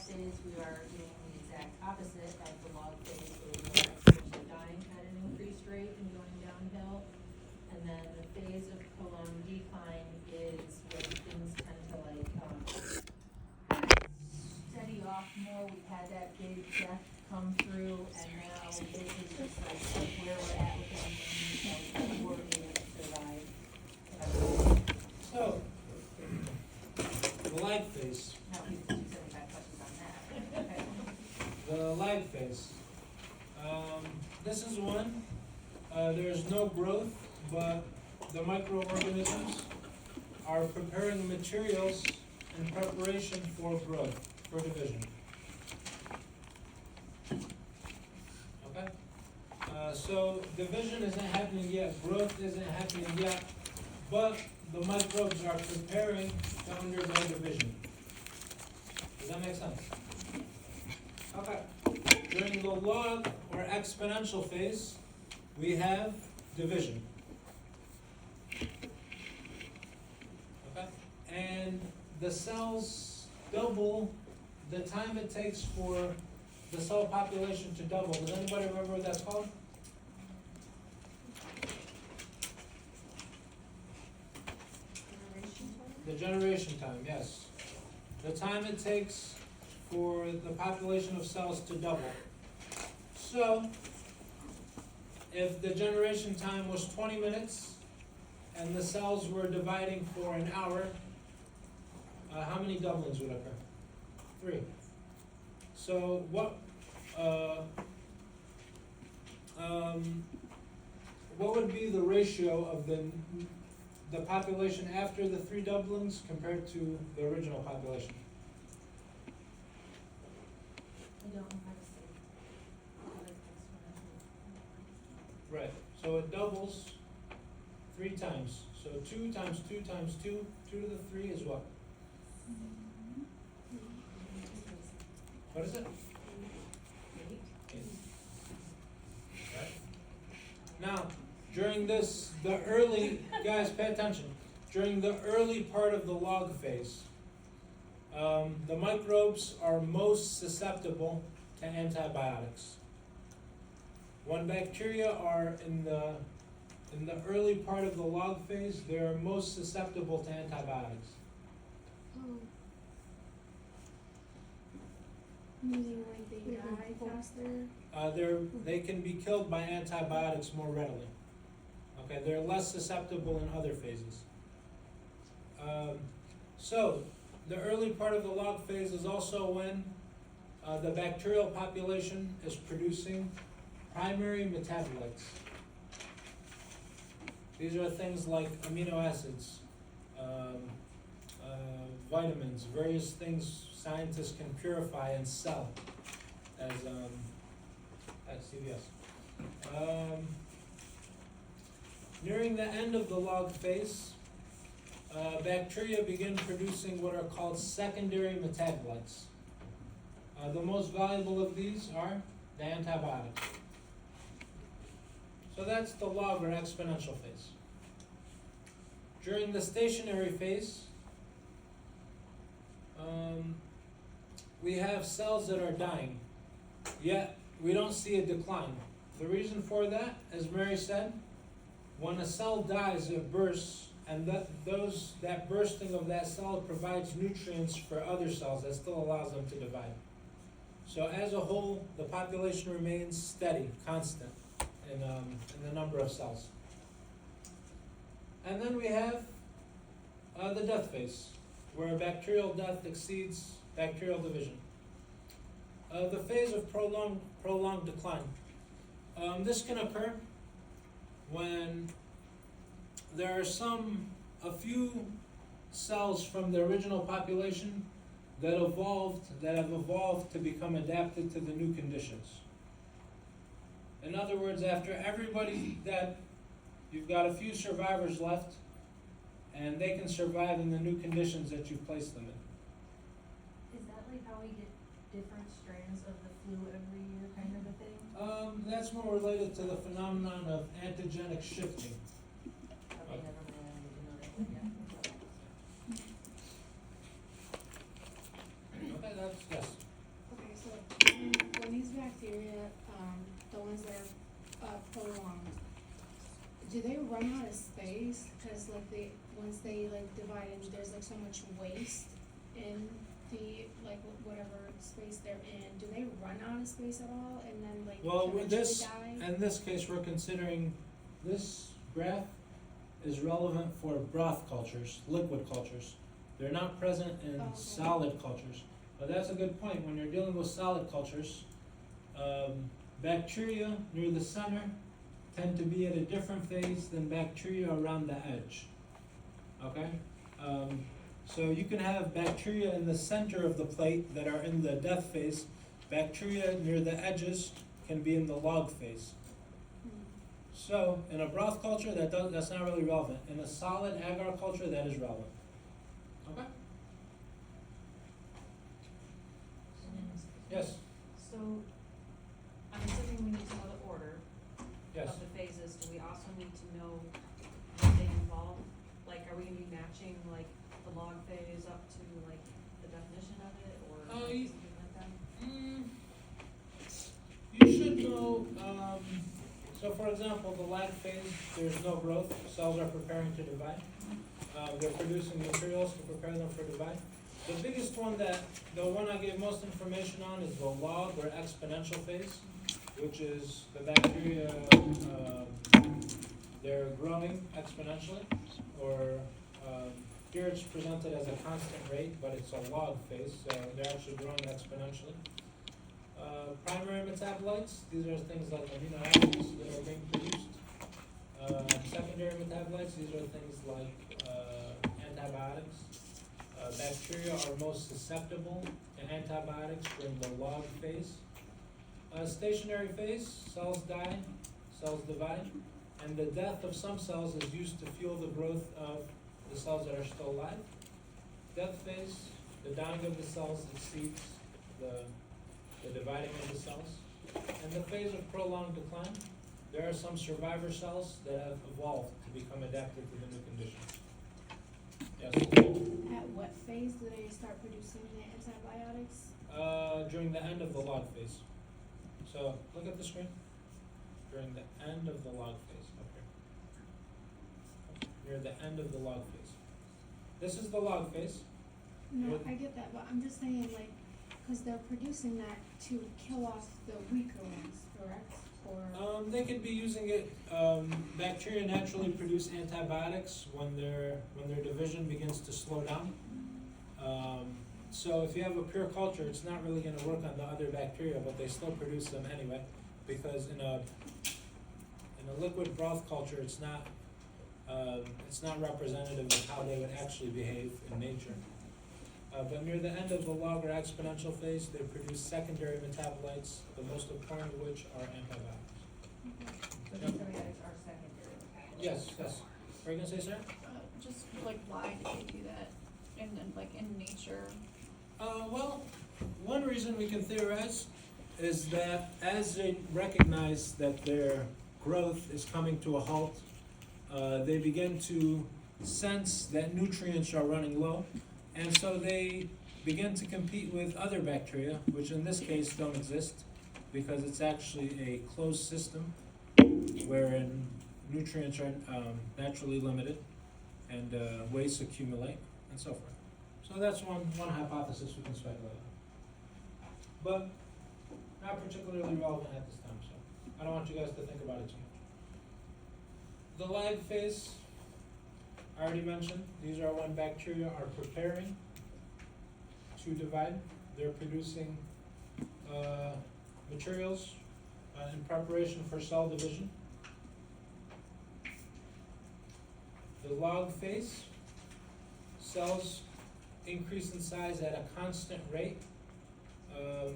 phase, we are doing the exact opposite of the log phase, where we are actually dying at an increased rate and going downhill. And then the phase of prolonged decline is when things tend to steady off more. We've had that big death come through, and now this is just like where we're at with everything, so we're able to survive. So, the lag phase. Now, we have 275 questions on that. Okay. The lag phase. This is one. There's no growth, but the microorganisms are preparing materials in preparation for growth, for division. Okay? So division isn't happening yet, growth isn't happening yet, but the microbes are preparing to undergo division. Does that make sense? Okay. During the log or exponential phase, we have division. Okay? And the cells double the time it takes for the cell population to double. Does anybody remember what that's called? The generation time, yes. The time it takes for the population of cells to double. So, if the generation time was 20 minutes and the cells were dividing for an hour, how many doublings would occur? 3. So what would be the ratio of the population after the 3 doublings compared to the original population? I don't know how to say. Right. So it doubles 3 times. So 2 times 2 times 2, 2 to the 3 is what? What is it? 8. Right. Now, during guys, pay attention. During the early part of the log phase, the microbes are most susceptible to antibiotics. When bacteria are in the early part of the log phase, they're most susceptible to antibiotics. Meaning like they die faster? They can be killed by antibiotics more readily. Okay, they're less susceptible in other phases. So, the early part of the log phase is also when the bacterial population is producing primary metabolites. These are things like amino acids, vitamins, various things scientists can purify and sell as at CVS. Nearing the end of the log phase, bacteria begin producing what are called secondary metabolites. The most valuable of these are the antibiotics. So that's the log or exponential phase. During the stationary phase, we have cells that are dying, yet we don't see a decline. The reason for that, as Mary said, when a cell dies, it bursts, and that bursting of that cell provides nutrients for other cells that still allows them to divide. So as a whole, the population remains steady, constant in the number of cells. And then we have the death phase, where bacterial death exceeds bacterial division. The phase of prolonged decline. This can occur when there are a few cells from the original population that have evolved to become adapted to the new conditions. In other words, after everybody's dead, you've got a few survivors left, and they can survive in the new conditions that you've placed them in. Is that like how we get different strands of the flu every year, kind of a thing? That's more related to the phenomenon of antigenic shifting. Okay, never mind, I didn't know that. Yeah. Okay, yes. run out of space? Cause like once they like divide and there's like so much waste in the, like whatever space they're in, do they run out of space at all and then like Well, with eventually this, die? in this case, we're considering this graph is relevant for broth cultures, liquid cultures. They're not present in Okay. solid cultures. But that's a good point. When you're dealing with solid cultures, bacteria near the center tend to be at a different phase than bacteria around the edge. Okay? So you can have bacteria in the center of the plate that are in the death phase. Bacteria near the edges can be in the log phase. So in a broth culture, that's not really relevant. In a solid agar culture, that is relevant. Okay? Yes. So, I'm assuming we need to know the order Yes. of the phases, do we also need to know what they involve? Like, are we gonna be matching, like, the log phase up to, like, the definition of it, or y- something like that? You should know, so for example, the lag phase, there's no growth, cells are preparing to divide. They're producing materials to prepare them for divide. The biggest one the one I gave most information on is the log or exponential phase, which is the bacteria, they're growing exponentially, or, here it's presented as a constant rate, but it's a log phase, so they're actually growing exponentially. Primary metabolites, these are things like amino acids that are being produced. Secondary metabolites, these are things like antibiotics. Bacteria are most susceptible to antibiotics during the log phase. Stationary phase, cells die, cells divide, and the death of some cells is used to fuel the growth of the cells that are still alive. Death phase, the dying of the cells exceeds the dividing of the cells. And the phase of prolonged decline, there are some survivor cells that have evolved to become adapted to the new condition. Yes, At what phase do they start producing the antibiotics? during the end of the log phase. So, look at the screen. During the end of the log phase, up here. Near the end of the log phase. This is the log phase. No, What- I get that, but I'm just saying like, cause they're producing that to kill off the weaker ones, correct? Or, They could be using it, bacteria naturally produce antibiotics when their division begins to slow down. So if you have a pure culture, it's not really gonna work on the other bacteria, but they still produce them anyway, because in a liquid broth culture, it's not representative of how they would actually behave in nature. But near the end of the log or exponential phase, they produce secondary metabolites, the most important of which are antibiotics. So these antibiotics are secondary metabolites. Yes, yes. Are you gonna say, sir? Just like why do they do that in nature? Well, one reason we can theorize is that as they recognize that their growth is coming to a halt, they begin to sense that nutrients are running low, and so they begin to compete with other bacteria, which in this case don't exist, because it's actually a closed system wherein nutrients are naturally limited and waste accumulate and so forth. So that's one hypothesis we can speculate on. But not particularly relevant at this time, so I don't want you guys to think about it too much. The lag phase, I already mentioned, these are when bacteria are preparing to divide. They're producing materials in preparation for cell division. The log phase, cells increase in size at a constant rate,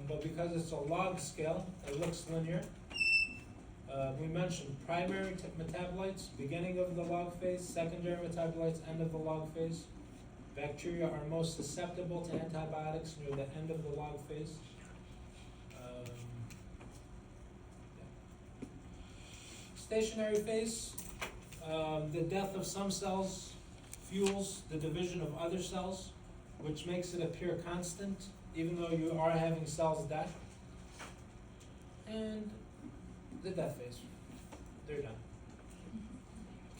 but because it's a log scale, it looks linear. We mentioned primary metabolites, beginning of the log phase, secondary metabolites, end of the log phase. Bacteria are most susceptible to antibiotics near the end of the log phase. Stationary phase, the death of some cells fuels the division of other cells, which makes it appear constant, even though you are having cells die. And the death phase, they're done.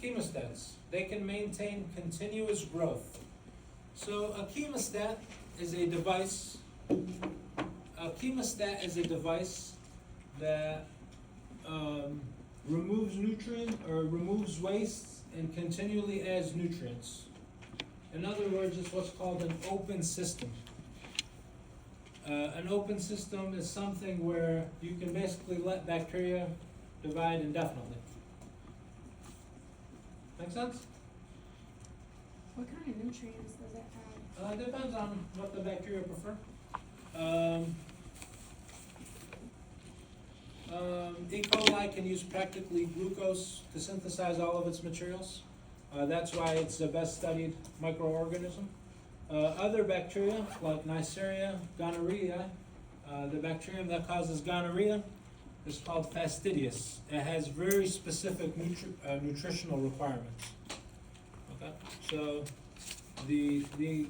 chemostats. They can maintain continuous growth. So a chemostat is a device. A chemostat is a device that removes nutrient or removes waste and continually adds nutrients. In other words, it's what's called an open system. An open system is something where you can basically let bacteria divide indefinitely. Make sense? What kind of nutrients does it have? It depends on what the bacteria prefer. E. coli can use practically glucose to synthesize all of its materials. That's why it's the best studied microorganism. Other bacteria, like Neisseria gonorrhea, the bacterium that causes gonorrhea is called Fastidious. It has very specific nutritional requirements. Okay, so the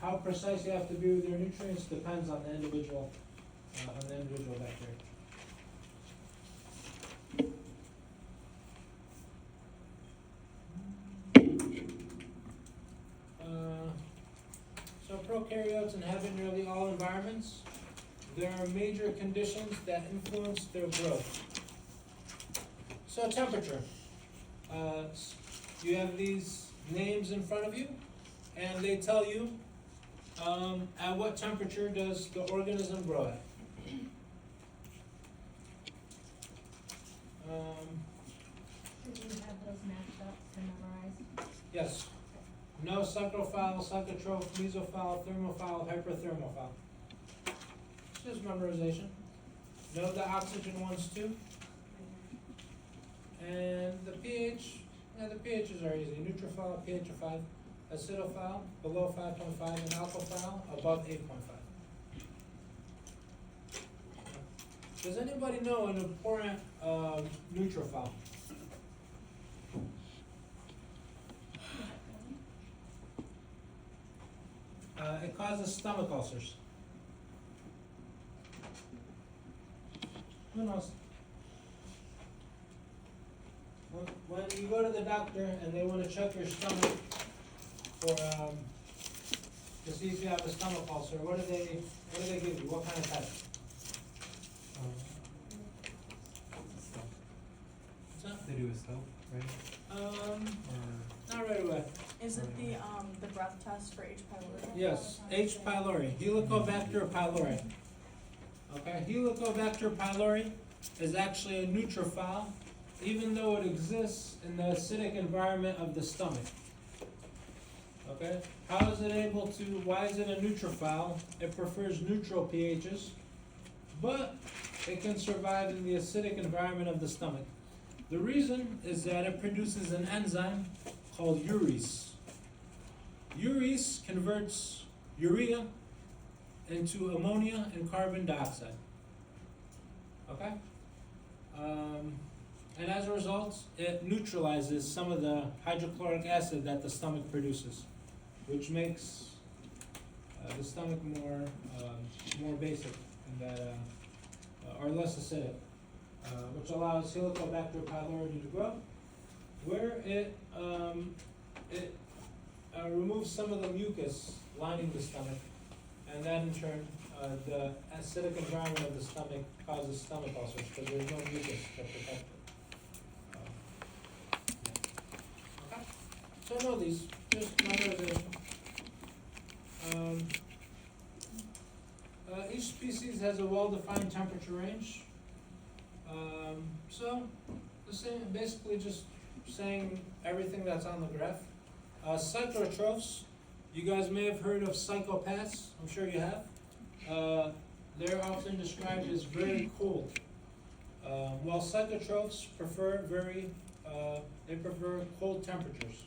how precise you have to be with your nutrients depends on the individual bacteria. So prokaryotes inhabit nearly all environments. There are major conditions that influence their growth. So temperature. You have these names in front of you, and they tell you at what temperature does the organism grow at. Should you have those matched up to memorize? Yes. No psychrophile, psychotroph, mesophile, thermophile, hyperthermophile. This is memorization. Know the oxygen ones too. And the pH, the pHs are easy. Neutrophile, pH of 5. Acidophile, below 5.5. And alkophile, above 8.5. Does anybody know an important neutrophile? It causes stomach ulcers. Who knows? When you go to the doctor and they want to check your stomach for to see if you have a stomach ulcer, what do they give you? What kind of test? What's that? They do a slope, right? Or Not right away. Is it the breath test for H. pylori? Yes, H. pylori, Helicobacter pylori. Okay, Helicobacter pylori is actually a neutrophile, even though it exists in the acidic environment of the stomach. Okay, how is it able to, why is it a neutrophile? It prefers neutral pHs, but it can survive in the acidic environment of the stomach. The reason is that it produces an enzyme called urease. Urease converts urea into ammonia and carbon dioxide. Okay? And as a result, it neutralizes some of the hydrochloric acid that the stomach produces, which makes the stomach more basic and that, or less acidic, which allows Helicobacter pylori to grow, where it removes some of the mucus lining the stomach, and that in turn, the acidic environment of the stomach causes stomach ulcers because there's no mucus to protect it. Okay. So know these, just memorization. Each species has a well-defined temperature range. So the same, basically just saying everything that's on the graph. Psychotrophs, you guys may have heard of psychopaths, I'm sure you have. They're often described as very cold. While psychotrophs prefer they prefer cold temperatures.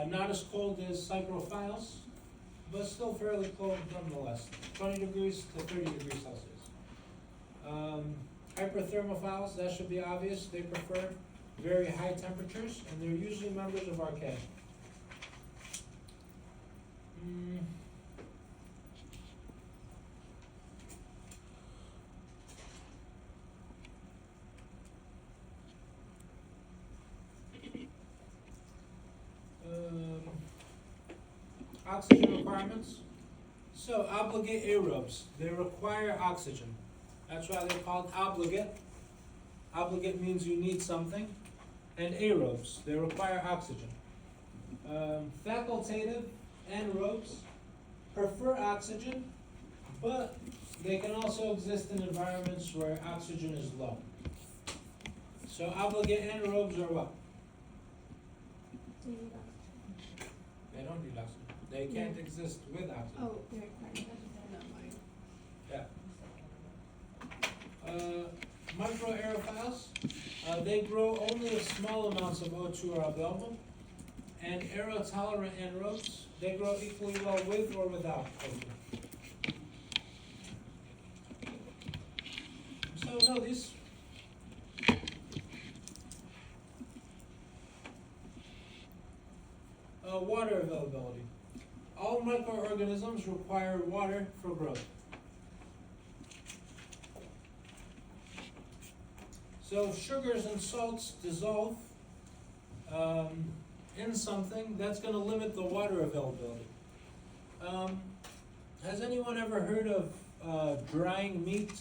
Not as cold as psychrophiles, but still fairly cold nonetheless. 20 degrees to 30 degrees Celsius. Hyperthermophiles, that should be obvious. They prefer very high temperatures, and they're usually members of archaea. oxygen requirements. So obligate aerobes, they require oxygen. That's why they're called obligate. Obligate means you need something. And aerobes, they require oxygen. Facultative anaerobes prefer oxygen, but they can also exist in environments where oxygen is low. So obligate anaerobes are what? Do you need that? They don't need oxygen. They can't exist with oxygen. Oh, right, right, not mine. Yeah. Microaerophiles, they grow only if small amounts of O2 are available. And aerotolerant anaerobes, they grow equally well with or without O2. So know these. Water availability. All microorganisms require water for growth. So if sugars and salts dissolve in something, that's going to limit the water availability. Has anyone ever heard of drying meat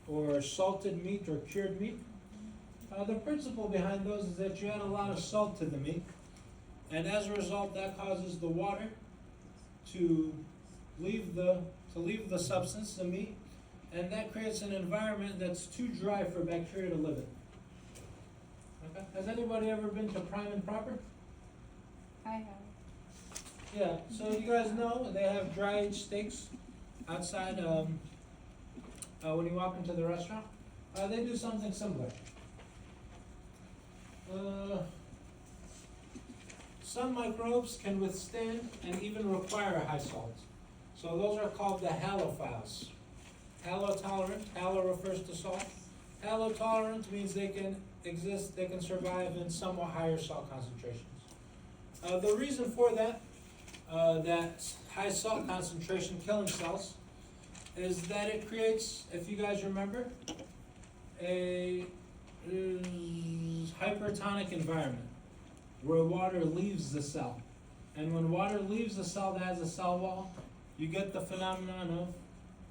or salted meat or cured meat? The principle behind those is that you add a lot of salt to the meat, and as a result, that causes the water to leave the substance, the meat, and that creates an environment that's too dry for bacteria to live in. Okay. Has anybody ever been to Prime and Proper? I have. Yeah, so you guys know they have dry aged steaks outside when you walk into the restaurant. They do something similar. Some microbes can withstand and even require high salt. So those are called the halophiles. Halotolerant, halo refers to salt. Halotolerant means they can exist, they can survive in somewhat higher salt concentrations. The reason for that high salt concentration killing cells is that it creates, if you guys remember, a hypertonic environment where water leaves the cell. And when water leaves the cell that has a cell wall, you get the phenomenon of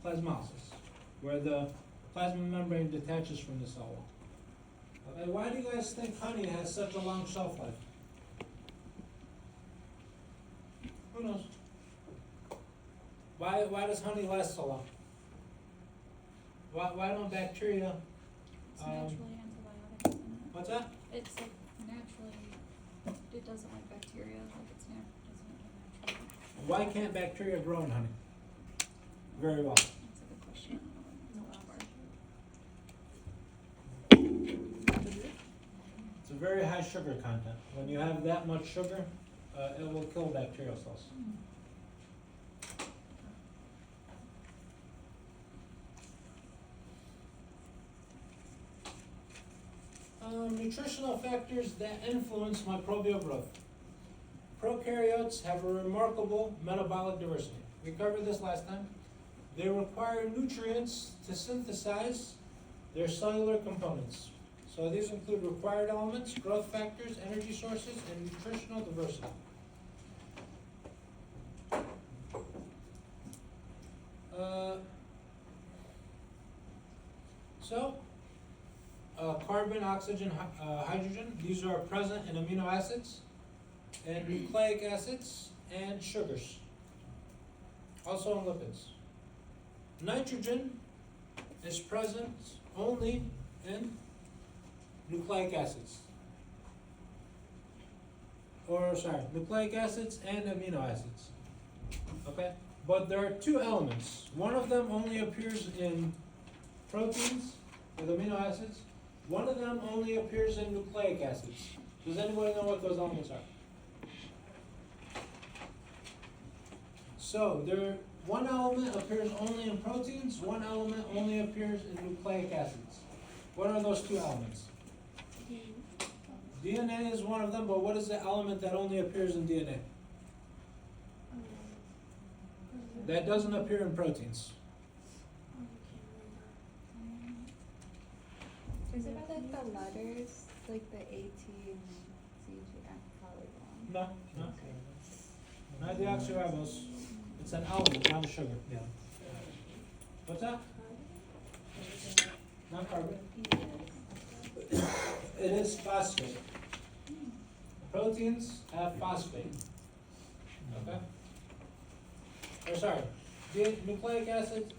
plasmolysis, where the plasma membrane detaches from the cell wall. Okay, why do you guys think honey has such a long shelf life? Who knows? Why does honey last so long? Why don't bacteria? It's naturally antibiotic, isn't it? What's that? It's like naturally, it doesn't like bacteria, like it's doesn't like naturally. Why can't bacteria grow in honey? Very well. That's a good question. I don't know which part. It's a very high sugar content. When you have that much sugar, it will kill bacterial cells. Nutritional factors that influence microbial growth. Prokaryotes have a remarkable metabolic diversity. We covered this last time. They require nutrients to synthesize their cellular components. So these include required elements, growth factors, energy sources, and nutritional diversity. Carbon, oxygen, hydrogen, these are present in amino acids, and nucleic acids, and sugars. Also in lipids. Nitrogen is present only in nucleic acids. Nucleic acids and amino acids. Okay? But there are two elements. One of them only appears in proteins with amino acids. One of them only appears in nucleic acids. Does anybody know what those elements are? So one element appears only in proteins, one element only appears in nucleic acids. What are those two elements? DNA is one of them, but what is the element that only appears in DNA? That doesn't appear in proteins. Is it like the letters, like the A, T, and C, G, F, probably wrong? No. Not deoxyribose. It's an element, not a sugar. Yeah. What's that? Not carbon. It is phosphate. Proteins have phosphate. Okay? Or sorry, nucleic acids,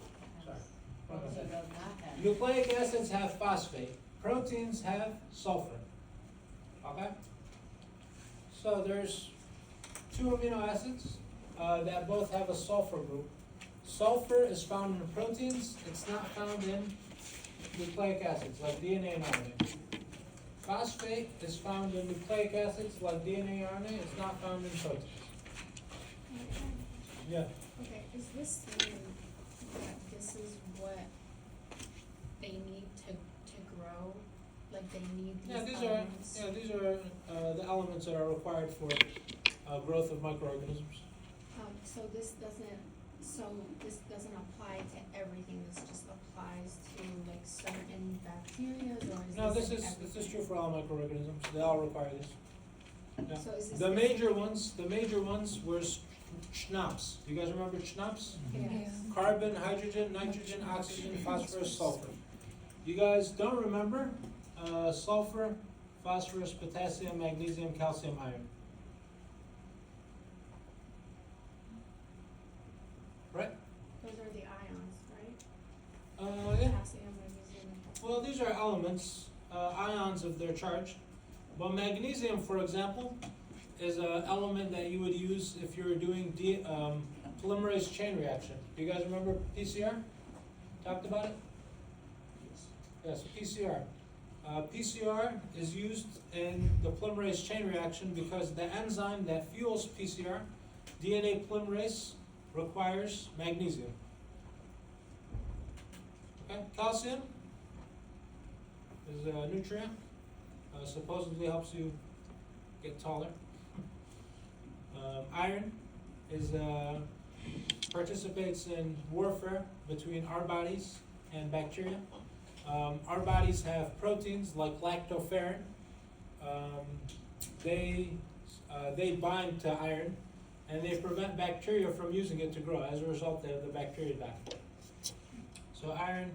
sorry. What was Protein that? does not have. Nucleic acids have phosphate. Proteins have sulfur. Okay? So there's two amino acids that both have a sulfur group. Sulfur is found in proteins. It's not found in nucleic acids like DNA and RNA. Phosphate is found in nucleic acids like DNA and RNA. It's not found in proteins. Yeah. Okay, is this saying that this is what they need to grow? Like they need Yeah, these these are elements? these are the elements that are required for growth of microorganisms. So this doesn't apply to everything, this just applies to like certain bacteria, or is No, this this is everything? true for all microorganisms. They all require this. Yeah. So is this The major ones were schnapps. Do you guys remember schnapps? Yes. Carbon, hydrogen, nitrogen, oxygen, phosphorus, sulfur. You guys don't remember sulfur, phosphorus, potassium, magnesium, calcium, iron. Right? Those are the ions, right? Yeah. Potassium, magnesium. Well, these are elements, ions of their charge. But magnesium, for example, is an element that you would use if you were doing polymerase chain reaction. Do you guys remember PCR? Talked about it? Yes, PCR. PCR is used in the polymerase chain reaction because the enzyme that fuels PCR, DNA polymerase, requires magnesium. Okay, calcium is a nutrient. Supposedly helps you get taller. Iron is participates in warfare between our bodies and bacteria. Our bodies have proteins like lactoferrin. They bind to iron, and they prevent bacteria from using it to grow. As a result, they have the bacteria die. So iron,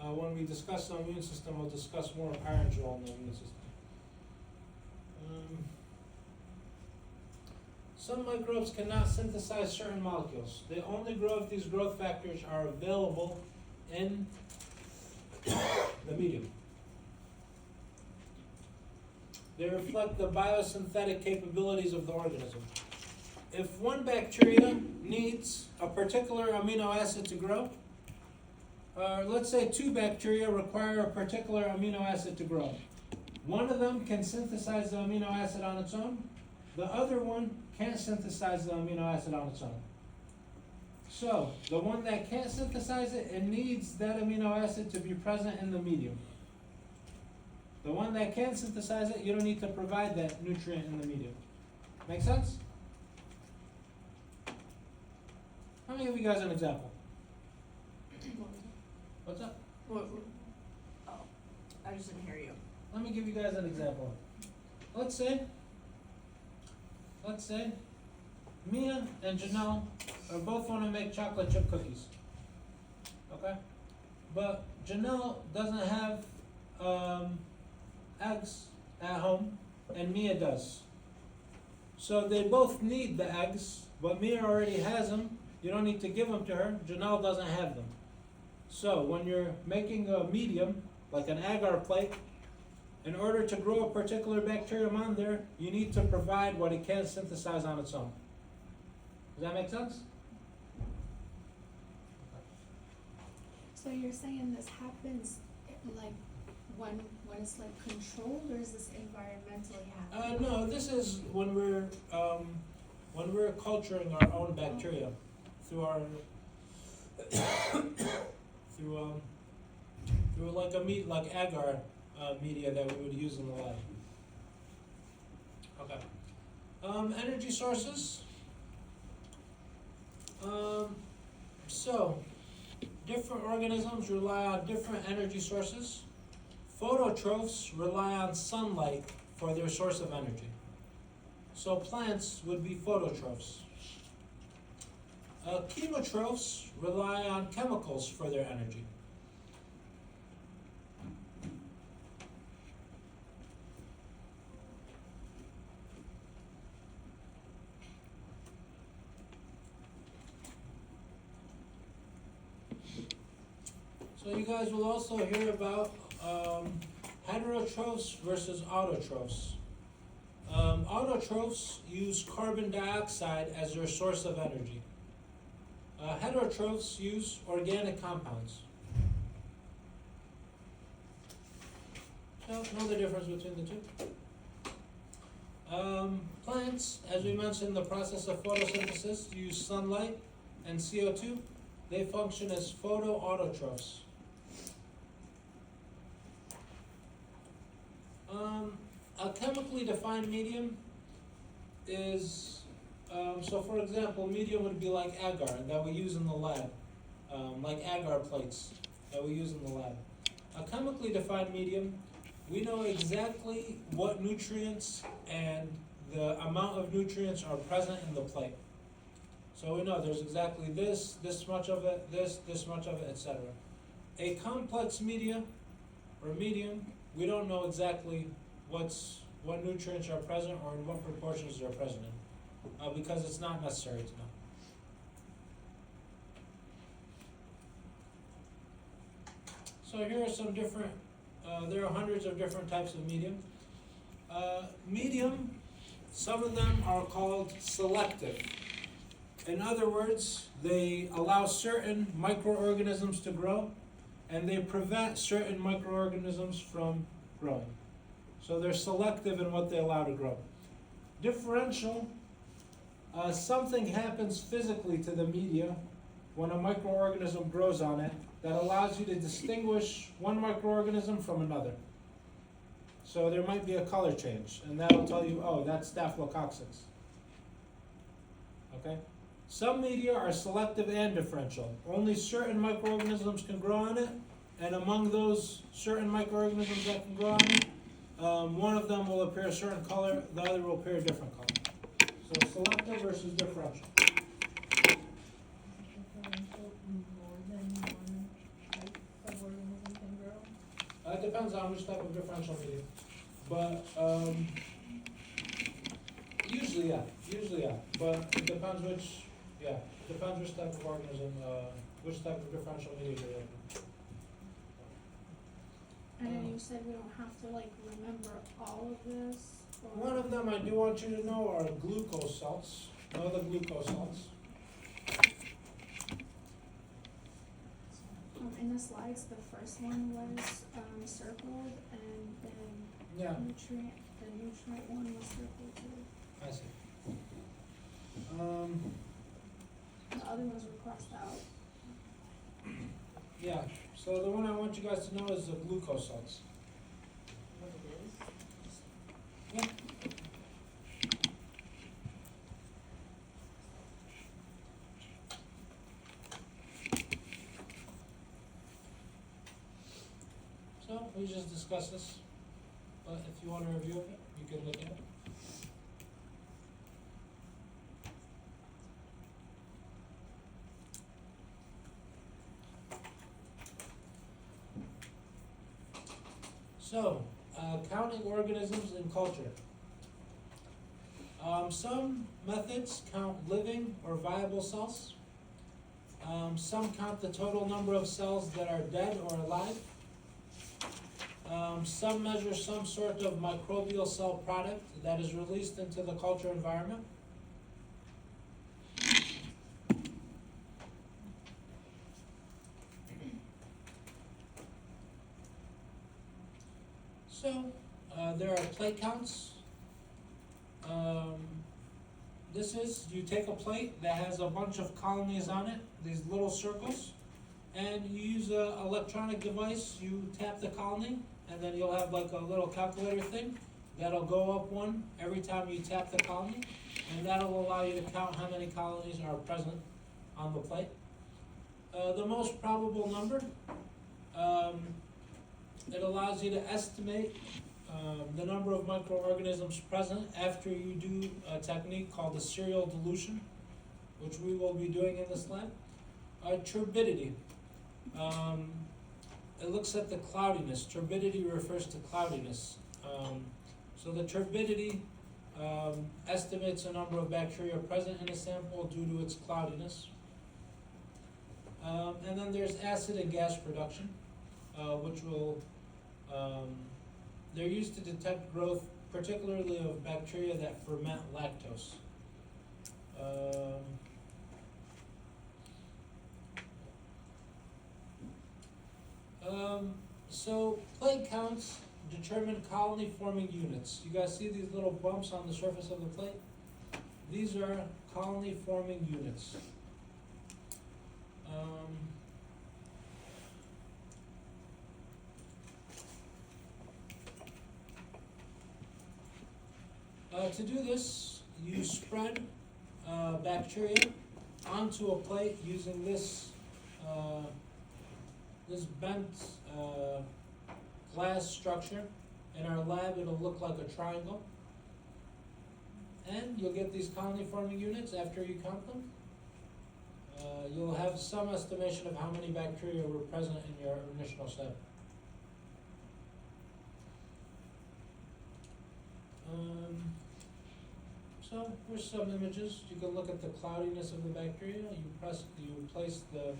when we discuss the immune system, we'll discuss more of iron's role in the immune system. Some microbes cannot synthesize certain molecules. They only grow if these growth factors are available in the medium. They reflect the biosynthetic capabilities of the organism. If one bacteria needs a particular amino acid to grow, let's say two bacteria require a particular amino acid to grow. One of them can synthesize the amino acid on its own. The other one can't synthesize the amino acid on its own. So, the one that can't synthesize it, it needs that amino acid to be present in the medium. The one that can synthesize it, you don't need to provide that nutrient in the medium. Make sense? Let me give you guys an example. What's up? Oh, I just didn't hear you. Let me give you guys an example. Let's say Mia and Janelle both want to make chocolate chip cookies. Okay? But Janelle doesn't have eggs at home, and Mia does. So they both need the eggs, but Mia already has them. You don't need to give them to her. Janelle doesn't have them. So when you're making a medium, like an agar plate, in order to grow a particular bacterium on there, you need to provide what it can synthesize on its own. Does that make sense? So you're saying this happens like when it's like controlled, or is this environmentally happening? No, this is when we're culturing our own bacteria through our through like a meat like agar media that we would use in the lab. Okay. Energy sources. So different organisms rely on different energy sources. Phototrophs rely on sunlight for their source of energy. So plants would be phototrophs. Chemotrophs rely on chemicals for their energy. So you guys will also hear about heterotrophs versus autotrophs. Autotrophs use carbon dioxide as their source of energy. Heterotrophs use organic compounds. So know the difference between the two. Plants, as we mentioned, the process of photosynthesis use sunlight and CO2. They function as photoautotrophs. A chemically defined medium is, so for example, medium would be like agar that we use in the lab, like agar plates that we use in the lab. A chemically defined medium, we know exactly what nutrients and the amount of nutrients are present in the plate. So we know there's exactly this much of it, this much of it, etc. A complex media or medium, we don't know exactly what nutrients are present or in what proportions they're present in, because it's not necessary to know. So here are some different, there are hundreds of different types of medium. Medium, some of them are called selective. In other words, they allow certain microorganisms to grow, and they prevent certain microorganisms from growing. So they're selective in what they allow to grow. Differential, something happens physically to the media when a microorganism grows on it that allows you to distinguish one microorganism from another. So there might be a color change, and that'll tell you, oh, that's Staphylococcus. Okay? Some media are selective and differential. Only certain microorganisms can grow on it, and among those certain microorganisms that can grow on it, one of them will appear a certain color, the other will appear a different color. So selective versus differential. Differential, more than one type of organism can grow? It depends on which type of differential media. But usually yeah. But it depends which type of organism, which type of differential media you're in. And then you said we don't have to like remember all of this, or? One of them I do want you to know are glucose salts. Know the glucose salts. In the slides, the first one was, circled, and then Yeah, the nutrient one was circled too. I see. The other ones were crossed out. Yeah, so the one I want you guys to know is the glucose salts. What it is? Yeah. So we just discussed this, but if you want to review it, you can look at it. So, counting organisms in culture. Some methods count living or viable cells. Some count the total number of cells that are dead or alive. Some measure some sort of microbial cell product that is released into the culture environment. So, there are plate counts. This is, you take a plate that has a bunch of colonies on it, these little circles, and you use an electronic device, you tap the colony, and then you'll have like a little calculator thing that'll go up one every time you tap the colony, and that'll allow you to count how many colonies are present on the plate. The most probable number, it allows you to estimate the number of microorganisms present after you do a technique called the serial dilution, which we will be doing in this lab. Turbidity. It looks at the cloudiness. Turbidity refers to cloudiness. So the turbidity estimates the number of bacteria present in a sample due to its cloudiness. And then there's acid and gas production, which will, they're used to detect growth, particularly of bacteria that ferment lactose. So plate counts determine colony forming units. You guys see these little bumps on the surface of the plate? These are colony forming units. To do this, you spread bacteria onto a plate using this bent glass structure. In our lab, it'll look like a triangle. And you'll get these colony forming units after you count them. You'll have some estimation of how many bacteria were present in your initial step. So here's some images. You can look at the cloudiness of the bacteria. You place the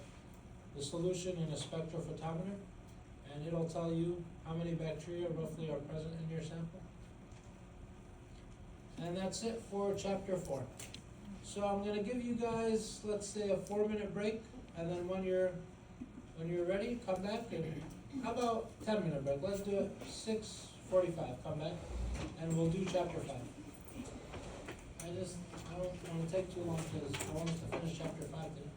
solution in a spectrophotometer, and it'll tell you how many bacteria roughly are present in your sample. And that's it for chapter 4. So I'm gonna give you guys, let's say, a 4-minute break, and then when you're ready, come back, and how about 10-minute break? Let's do it 6:45, come back, and we'll do chapter 5. I don't wanna take too long, because I want us to finish chapter 5 today.